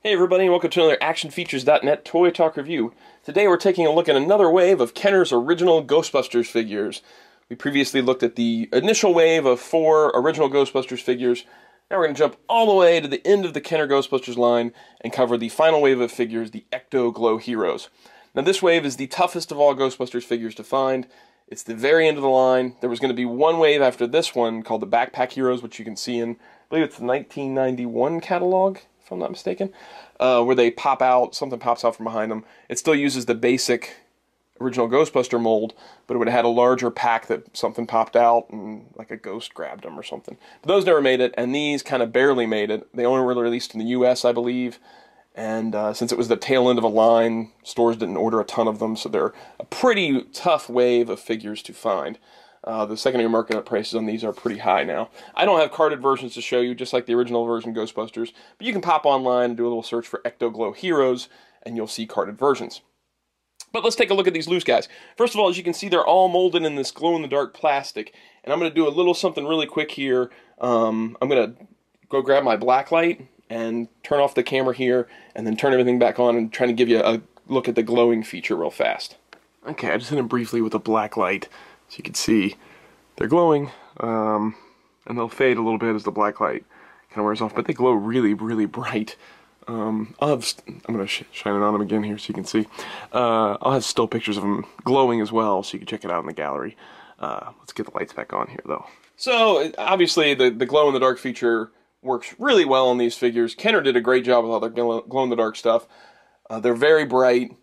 Hey everybody, and welcome to another ActionFeatures.net Toy Talk review. Today we're taking a look at another wave of Kenner's original Ghostbusters figures. We previously looked at the initial wave of 4 original Ghostbusters figures. Now we're going to jump all the way to the end of the Kenner Ghostbusters line and cover the final wave of figures, the Ecto-Glow Heroes. Now this wave is the toughest of all Ghostbusters figures to find. It's the very end of the line. There was going to be one wave after this one called the Backpack Heroes, which you can see in, I believe it's the 1991 catalog, if I'm not mistaken, where they pop out, something pops out from behind them. It still uses the basic original Ghostbuster mold, but it would have had a larger pack that something popped out and like a ghost grabbed them or something. But those never made it, and these kind of barely made it. They only were released in the US, I believe, and since it was the tail end of a line, stores didn't order a ton of them, so they're a pretty tough wave of figures to find. The secondary market prices on these are pretty high now. I don't have carded versions to show you, just like the original version Ghostbusters, but you can pop online and do a little search for Ecto-Glow Heroes, and you'll see carded versions. But let's take a look at these loose guys. First of all, as you can see, they're all molded in this glow-in-the-dark plastic, and I'm going to do a little something really quick here. I'm going to go grab my black light and turn off the camera here, and then turn everything back on and try to give you a look at the glowing feature real fast. Okay, I just hit them briefly with a black light. So you can see they're glowing, and they'll fade a little bit as the black light kind of wears off, but they glow really, really bright. I'm going to shine it on them again here so you can see. I'll have still pictures of them glowing as well, so you can check it out in the gallery. Let's get the lights back on here, though. So, obviously, the glow-in-the-dark feature works really well on these figures. Kenner did a great job with all their glow-in-the-dark stuff. They're very bright.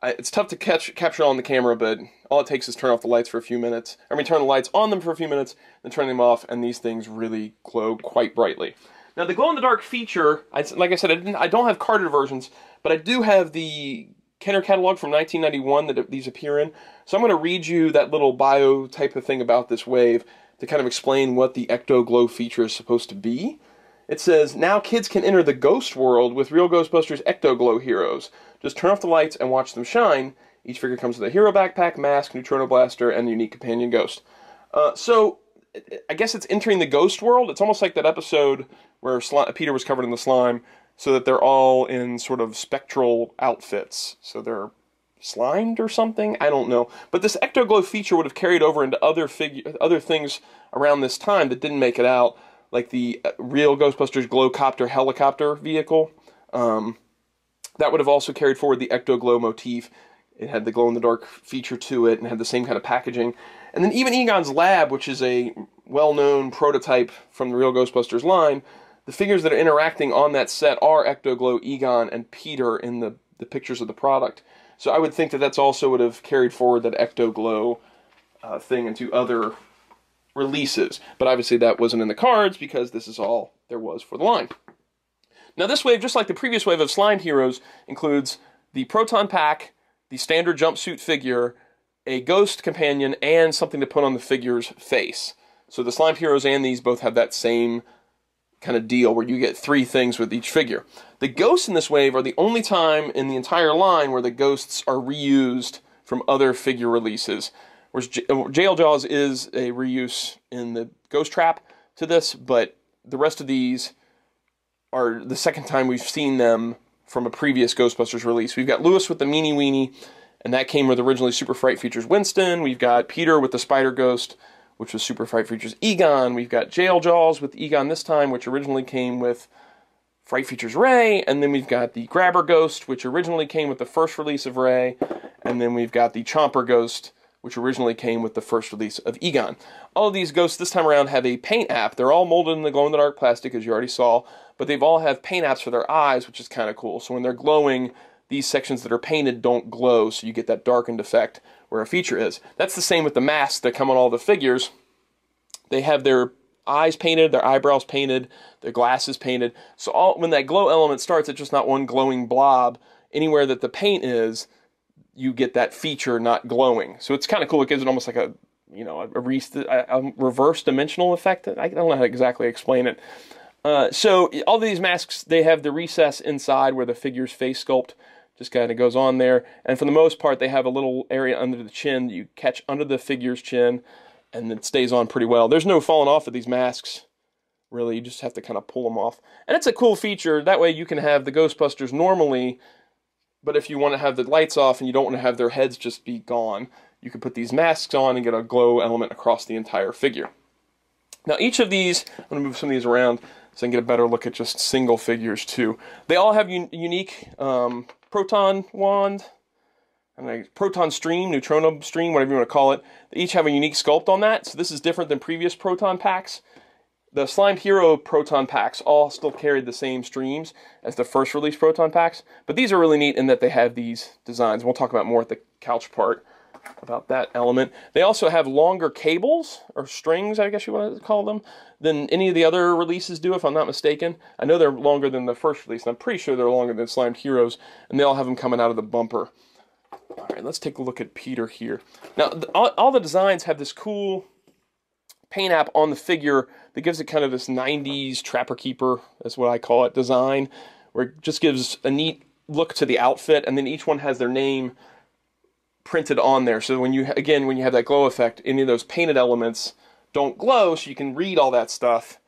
It's tough to capture on the camera, but all it takes is turn off the lights for a few minutes. Turn the lights on them for a few minutes, then turn them off, and these things really glow quite brightly. Now, the glow-in-the-dark feature, like I said, I don't have carded versions, but I do have the Kenner catalog from 1991 that these appear in. So I'm going to read you that little bio type of thing about this wave to kind of explain what the Ecto-Glow feature is supposed to be. It says, now kids can enter the ghost world with real Ghostbusters Ecto-Glow heroes. Just turn off the lights and watch them shine. Each figure comes with a hero backpack, mask, neutrino blaster, and a unique companion ghost. So, I guess it's entering the ghost world. It's almost like that episode where Peter was covered in the slime, so that they're all in sort of spectral outfits. So they're slimed or something? I don't know. But this Ecto-Glow feature would have carried over into other things around this time that didn't make it out, like the real Ghostbusters Glowcopter helicopter vehicle. That would have also carried forward the Ecto-Glow motif. It had the glow-in-the-dark feature to it and had the same kind of packaging. And then even Egon's Lab, which is a well-known prototype from the real Ghostbusters line, the figures that are interacting on that set are Ecto-Glow, Egon, and Peter in the pictures of the product. So I would think that that's also would have carried forward that Ecto-Glow thing into other releases. But obviously that wasn't in the cards because this is all there was for the line. Now this wave, just like the previous wave of Slimed Heroes, includes the Proton pack, the standard jumpsuit figure, a ghost companion, and something to put on the figure's face. So the Slimed Heroes and these both have that same kind of deal where you get 3 things with each figure. The ghosts in this wave are the only time in the entire line where the ghosts are reused from other figure releases. Whereas Jail Jaws is a reuse in the Ghost Trap to this, but the rest of these are the second time we've seen them from a previous Ghostbusters release. We've got Lewis with the Meanie Weenie, and that came with originally Super Fright features Winston. We've got Peter with the Spider Ghost, which was Super Fright features Egon. We've got Jail Jaws with Egon this time, which originally came with Fright features Ray. And then we've got the Grabber Ghost, which originally came with the first release of Ray. And then we've got the Chomper Ghost, which originally came with the first release of Egon. All of these ghosts this time around have a paint app. They're all molded in the glow-in-the-dark plastic, as you already saw, but they've all have paint apps for their eyes, which is kind of cool. So when they're glowing, these sections that are painted don't glow, so you get that darkened effect where a feature is. That's the same with the masks that come on all the figures. They have their eyes painted, their eyebrows painted, their glasses painted. So when that glow element starts, it's just not one glowing blob. Anywhere that the paint is, you get that feature not glowing. So it's kind of cool. It gives it almost like a reverse dimensional effect. I don't know how to exactly explain it. So all these masks, they have the recess inside where the figure's face sculpt just kind of goes on there. And for the most part, they have a little area under the chin that you catch under the figure's chin, and it stays on pretty well. There's no falling off of these masks Really, you just have to kind of pull them off. And it's a cool feature. That way you can have the Ghostbusters normally, but if you want to have the lights off and you don't want to have their heads just be gone, you can put these masks on and get a glow element across the entire figure. Now each of these, I'm going to move some of these around so I can get a better look at just single figures too. They all have unique proton wand, and a proton stream, neutrino stream, whatever you want to call it. They each have a unique sculpt on that, so this is different than previous proton packs. The Slimed Hero proton packs all still carried the same streams as the first release proton packs, but these are really neat in that they have these designs. We'll talk about more at the couch part about that element. They also have longer cables, or strings, I guess you want to call them, than any of the other releases do, if I'm not mistaken. I know they're longer than the first release, and I'm pretty sure they're longer than Slimed Heroes, and they all have them coming out of the bumper. All right, let's take a look at Peter here. Now, all the designs have this cool paint app on the figure that gives it kind of this 90s Trapper Keeper, that's what I call it, design, where it just gives a neat look to the outfit, and then each one has their name printed on there. So when you have that glow effect, any of those painted elements don't glow, so you can read all that stuff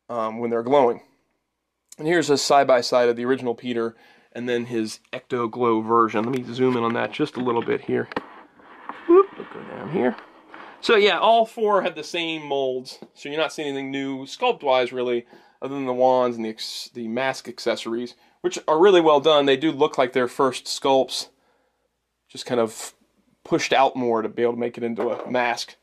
when they're glowing. And here's a side-by-side of the original Peter and then his Ecto-Glow version. Let me zoom in on that just a little bit here. Whoop, we'll go down here. So yeah, all four had the same molds, so you're not seeing anything new sculpt-wise, really, other than the wands and the mask accessories, which are really well done. They do look like their first sculpts, just kind of pushed out more to be able to make it into a mask.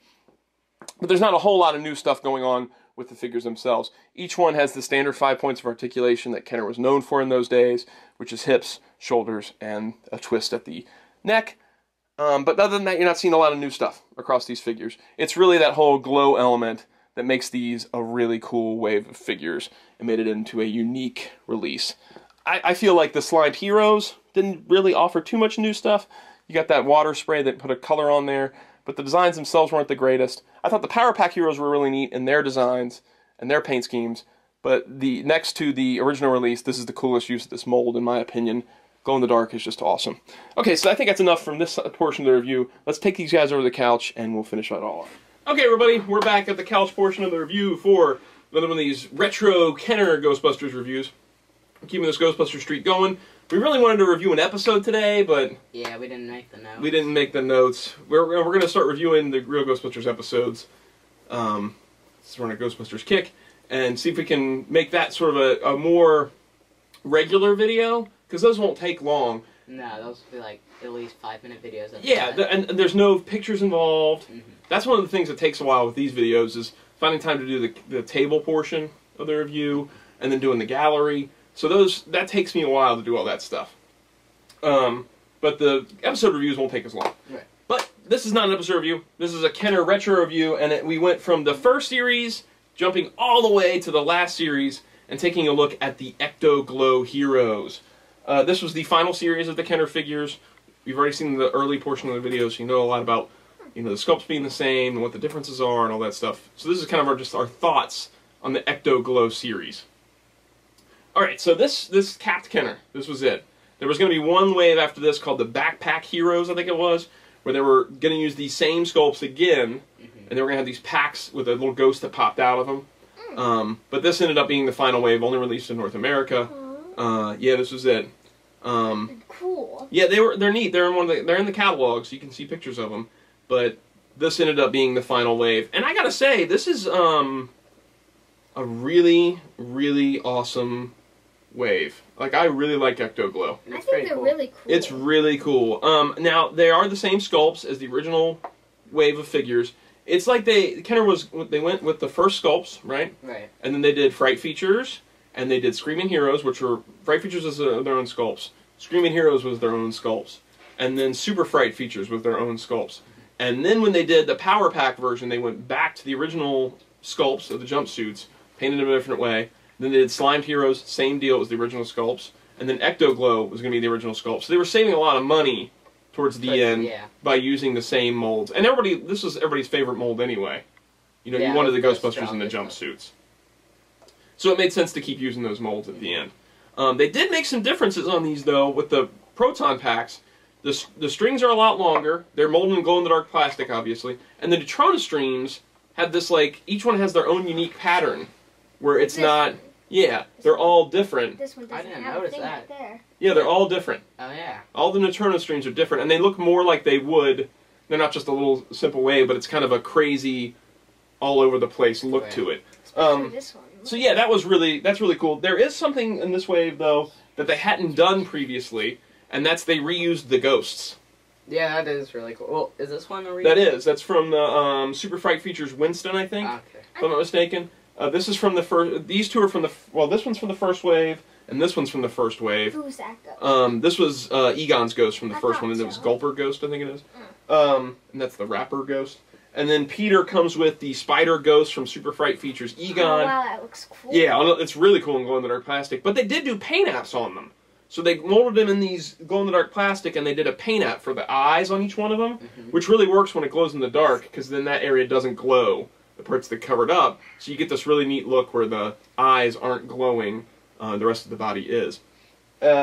But there's not a whole lot of new stuff going on with the figures themselves. Each one has the standard 5 points of articulation that Kenner was known for in those days, which is hips, shoulders, and a twist at the neck. But other than that, you're not seeing a lot of new stuff across these figures. It's really that whole glow element that makes these a really cool wave of figures and made it into a unique release. I feel like the Slimed Heroes didn't really offer too much new stuff. You got that water spray that put a color on there, but the designs themselves weren't the greatest. I thought the Power Pack Heroes were really neat in their designs and their paint schemes, but next to the original release, this is the coolest use of this mold, in my opinion. Glow in the dark is just awesome. Okay, so I think that's enough from this portion of the review. Let's take these guys over to the couch and we'll finish that all off. Okay, everybody, we're back at the couch portion of the review for another one of these retro Kenner Ghostbusters reviews. I'm keeping this Ghostbuster streak going. We really wanted to review an episode today, but yeah, we didn't make the notes. We didn't make the notes. We're going to start reviewing the real Ghostbusters episodes. This is on a Ghostbusters kick, and see if we can make that sort of a more regular video, because those won't take long. No, those will be like at least 5-minute videos. Yeah, and there's no pictures involved. Mm-hmm. That's one of the things that takes a while with these videos, is finding time to do the table portion of the review, and then doing the gallery. So that takes me a while to do all that stuff. But the episode reviews won't take as long. Right. But this is not an episode review. This is a Kenner retro review, and we went from the first series, jumping all the way to the last series, and taking a look at the Ecto-Glow Heroes. This was the final series of the Kenner figures. We've already seen the early portion of the video, so you know a lot about the sculpts being the same, and what the differences are, and all that stuff. So this is kind of just our thoughts on the Ecto-Glow series. Alright, so this capped Kenner. This was it. There was going to be one wave after this called the Backpack Heroes, I think it was, where they were going to use these same sculpts again, and they were going to have these packs with a little ghost that popped out of them. But this ended up being the final wave, only released in North America. Yeah, this was it. Cool. Yeah, they're neat. They're in the catalog, so you can see pictures of them. But this ended up being the final wave, and I gotta say, this is a really, really awesome wave. Like, I really like Ecto-Glow. I think they're really cool. It's really cool. Now, they are the same sculpts as the original wave of figures. It's like they went with the first sculpts, right? Right. And then they did Fright Features, and they did Screaming Heroes, which were, Fright Features was their own sculpts. Screaming Heroes was their own sculpts. And then Super Fright Features with their own sculpts. And then when they did the Power Pack version, they went back to the original sculpts of the jumpsuits, painted them a different way. Then they did Slimed Heroes, same deal as the original sculpts. And then Ecto-Glow was going to be the original sculpt. So they were saving a lot of money towards the end by using the same molds. And this was everybody's favorite mold anyway. You wanted the Ghostbusters in the jumpsuits. So it made sense to keep using those molds at the end. They did make some differences on these, though, with the Proton packs. The strings are a lot longer. They're molded in glow-in-the-dark plastic, obviously. And the neutrino streams have this, like, each one has their own unique pattern where it's This not. one. Yeah, they're all different. This one doesn't didn't have a notice thing that. right there. Yeah, they're all different. Oh yeah. All the neutrino streams are different, and they look more like they would. They're not just a little simple wave, but it's kind of a crazy, all over the place look to it. Especially this one. So yeah, that's really cool. There is something in this wave though that they hadn't done previously, and that's they reused the ghosts. Yeah, that is really cool. Well, is this one a real? That's from the Super Fright Features Winston, I think. Okay. If I'm not mistaken. This is from the first. These two are from the. Well, this one's from the first wave, and this one's from the first wave. Who's that ghost? This was Egon's ghost from the I first thought one, and it was so. Gulper Ghost, I think it is. And that's the rapper ghost. And then Peter comes with the Spider Ghost from Super Fright Features Egon. Oh, wow, that looks cool. Yeah, it's really cool in glow-in-the-dark plastic. But they did do paint apps on them. So they molded them in these glow-in-the-dark plastic, and they did a paint app for the eyes on each one of them, which really works when it glows in the dark, because then that area doesn't glow, the parts that covered up. So you get this really neat look where the eyes aren't glowing, the rest of the body is.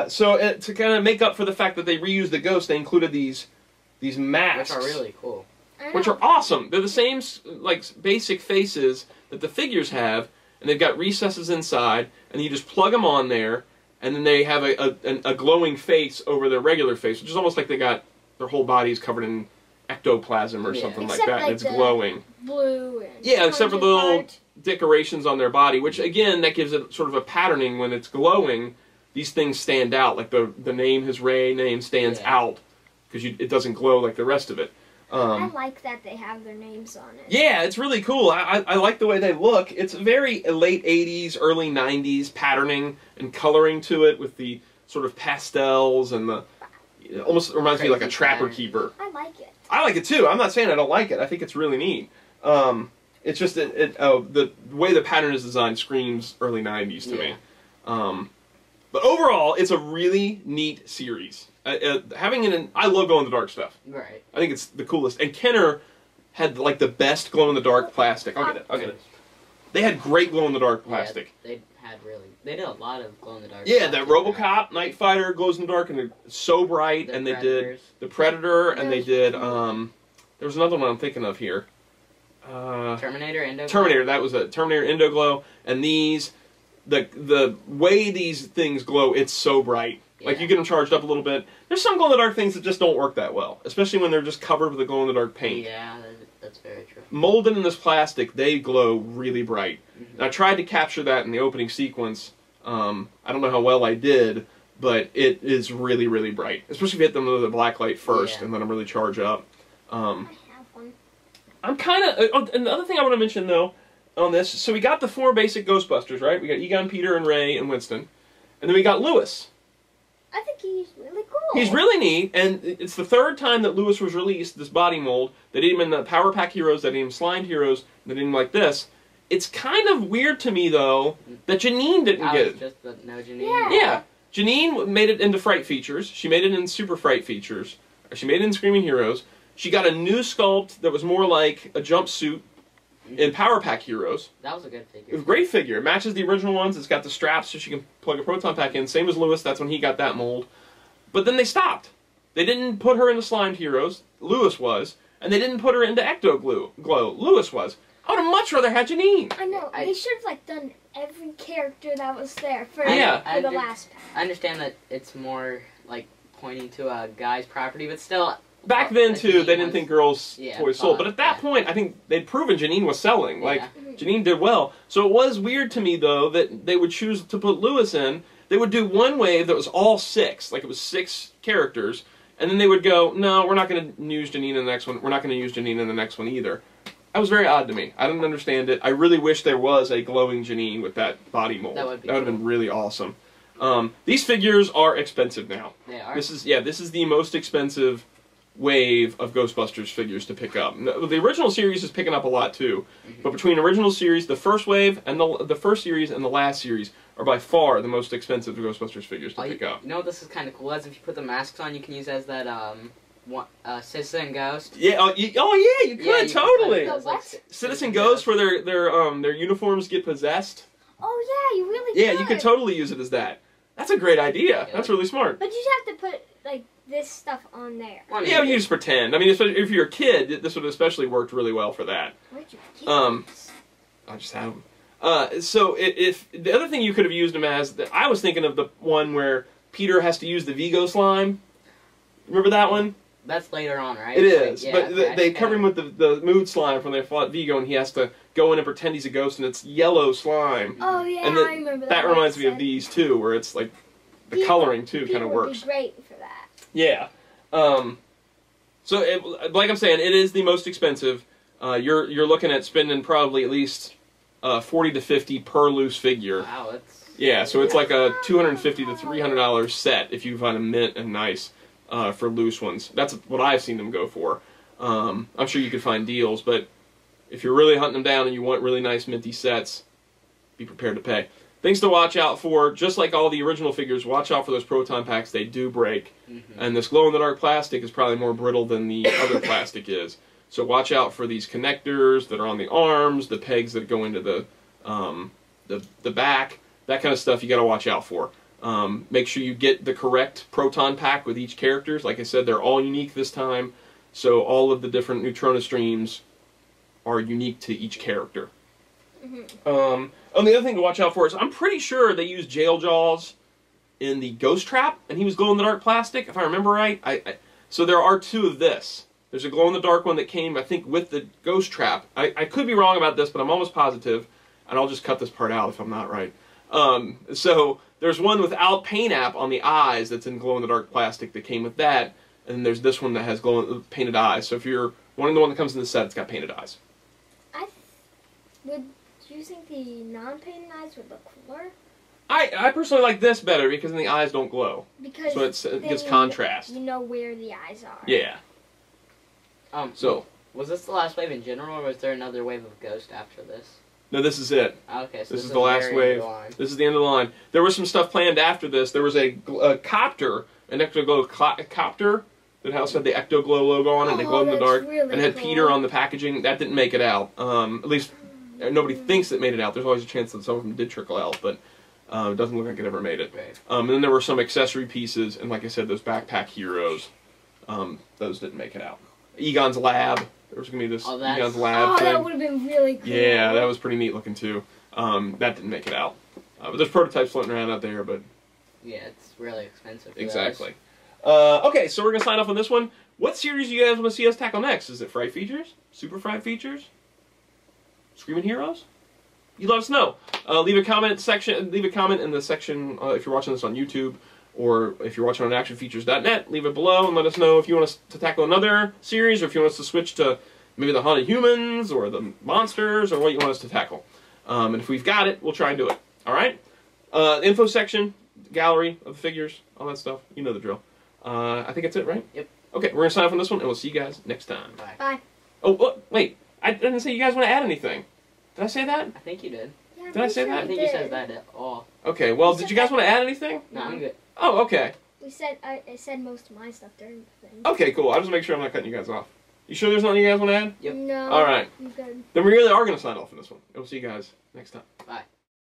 So to kind of make up for the fact that they reused the ghost, they included these masks. Which are really cool. Which are awesome. They're the same like basic faces that the figures have, and they've got recesses inside, and you just plug them on there, and then they have a glowing face over their regular face, which is almost like they got their whole bodies covered in ectoplasm or something like that, and it's glowing. Blue and yeah, except for the little part. decorations on their body, which again, that gives it sort of a patterning when it's glowing. These things stand out, like the name, his Ray name stands out, because it doesn't glow like the rest of it. I like that they have their names on it. Yeah, it's really cool. I like the way they look. It's very late 80s, early 90s patterning and coloring to it with the sort of pastels and the... It almost reminds me of like a Trapper Keeper. I like it. I like it too. I'm not saying I don't like it. I think it's really neat. It's just the way the pattern is designed screams early 90s to me. But overall, it's a really neat series. I love glow-in-the-dark stuff. Right. I think it's the coolest. And Kenner had like the best glow-in-the-dark plastic. I'll get it. They had great glow-in-the-dark plastic. Yeah, they did a lot of glow-in-the-dark. Yeah, that RoboCop, Night Fighter glows in the dark, and they're so bright. And they did the Predator, and they did there was another one I'm thinking of here. Terminator, Indoglow. Terminator. That was a Terminator Indoglow, and these. The way these things glow, it's so bright. Like, you get them charged up a little bit. There's some glow-in-the-dark things that just don't work that well, especially when they're just covered with the glow-in-the-dark paint. Yeah, that's very true. Molded in this plastic, they glow really bright. And I tried to capture that in the opening sequence. I don't know how well I did, but it is really, really bright. Especially if you hit them with the black light first and let them really charge up. I have one. I'm kind of... and the other thing I want to mention, though, on this, so we got the 4 basic Ghostbusters, right? We got Egon, Peter, and Ray, and Winston. And then we got Lewis. I think he's really cool. He's really neat, and it's the 3rd time that Lewis was released, this body mold. They did him in the Power Pack Heroes, they did him in Slimed Heroes, they did him like this. It's kind of weird to me, though, that Janine didn't get it. Just the no Janine. Yeah. Janine made it into Fright Features. She made it in Super Fright Features. She made it in Screaming Heroes. She got a new sculpt that was more like a jumpsuit in Power Pack Heroes. That was a good figure. It was a great figure. It matches the original ones. It's got the straps so she can plug a proton pack in. Same as Lewis. That's when he got that mold. But then they stopped. They didn't put her into Slimed Heroes. Lewis was. And they didn't put her into Ecto-Glow. Lewis was. I would have much rather had Janine. I know. They should have done every character that was there for, Yeah. the last pack. I understand that it's more like pointing to a guy's property, but still... Back then, too, they didn't think girls' toys sold. But at that yeah. point, I think they'd proven Janine was selling. Like, Yeah. Janine did well. So it was weird to me, though, that they would choose to put Lewis in. They would do one wave that was all 6. Like, it was 6 characters. And then they would go, no, we're not going to use Janine in the next one. We're not going to use Janine in the next one either. That was very odd to me. I didn't understand it. I really wish there was a glowing Janine with that body mold. That would have been really awesome. These figures are expensive now. They are. This is the most expensive wave of Ghostbusters figures to pick up. The original series is picking up a lot too, but between original series, the first wave, and the first series and the last series are by far the most expensive Ghostbusters figures to pick up. You know what this is kind of cool as? If you put the masks on, you can use as that Citizen Ghost. Yeah, you could totally. What? Citizen Ghost, where their uniforms get possessed. Oh yeah, you really could. Yeah, you could totally use it as that. That's a great idea. That's really smart. But you have to put this stuff on there. Well, Yeah, you just pretend. I mean, especially if you're a kid, this would especially worked really well for that. Where'd you get this? I just have them. So if the other thing you could have used him as, I was thinking of the one where Peter has to use the Vigo slime. Remember that one? That's later on, right? It is, Yeah, but okay, they cover him with the mood slime from they fought Vigo, and he has to go in and pretend he's a ghost, and it's yellow slime. Oh yeah, and I remember that. That reminds me of these too, where it's like the coloring too kind of works. Would be great for that. Yeah. So like I'm saying, it is the most expensive. You're looking at spending probably at least 40 to 50 per loose figure. Wow, that's... Yeah, so it's like a $250 to $300 set if you find a mint and nice for loose ones. That's what I've seen them go for. I'm sure you could find deals, but if you're really hunting them down and you want really nice minty sets, be prepared to pay. Things to watch out for, just like all the original figures, watch out for those Proton packs. They do break. And this glow-in-the-dark plastic is probably more brittle than the other plastic is. So watch out for these connectors that are on the arms, the pegs that go into the back, that kind of stuff you got to watch out for. Make sure you get the correct Proton pack with each character. Like I said, they're all unique this time, so all of the different neutrona streams are unique to each character. And the other thing to watch out for is, I'm pretty sure they used Jail Jaws in the Ghost Trap, and he was glow-in-the-dark plastic, if I remember right. So there are two of this. There's a glow-in-the-dark one that came, I think, with the Ghost Trap. I could be wrong about this, but I'm almost positive, and I'll just cut this part out if I'm not right. So there's one without paint app on the eyes that's in glow-in-the-dark plastic that came with that, and then there's this one that has painted eyes. So if you're wanting the one that comes in the set, it's got painted eyes. Do you think the non-painted eyes would look cooler? I personally like this better because then the eyes don't glow. Because so it gives contrast. You know where the eyes are. Yeah. So was this the last wave in general, or was there another wave of Ghost after this? No, this is it. Okay, so this is the last wave. This is the end of the line. There was some stuff planned after this. There was a copter, an Ecto-Glow copter that house had the Ecto-Glow logo on it. They glowed in the dark, really and it had cool. Peter on the packaging. That didn't make it out. At least nobody thinks it made it out. There's always a chance that some of them did trickle out, but it doesn't look like it ever made it. Right. And then there were some accessory pieces, and like I said, those backpack heroes, those didn't make it out. Egon's lab. There was going to be this Egon's lab thing. That would have been really cool. Yeah, that was pretty neat looking too. That didn't make it out. But there's prototypes floating around out there, but... Yeah, it's really expensive for exactly. Okay, so we're going to sign off on this one. What series do you guys want to see us tackle next? Is it Fright Features? Super Fright Features? Screaming Heroes? You let us know. Leave a comment in the section if you're watching this on YouTube, or if you're watching on actionfeatures.net. Leave it below and let us know if you want us to tackle another series, or if you want us to switch to maybe the Haunted Humans or the Monsters, or what you want us to tackle. And if we've got it, we'll try and do it. All right? Info section, gallery of the figures, all that stuff. You know the drill. I think that's it, right? Yep. Okay, we're going to sign off on this one, and we'll see you guys next time. Bye. Bye. Oh, wait. I didn't say you guys want to add anything. Did I say that? I think you did. Yeah, Did I say that? I think you said that at all. Okay, well, did you guys want to add anything? No, I'm good. Oh, okay. I said most of my stuff during the thing. Okay, cool. I'll just make sure I'm not cutting you guys off. You sure there's nothing you guys want to add? Yep. No. All right. I'm good. Then we really are going to sign off on this one. We'll see you guys next time. Bye.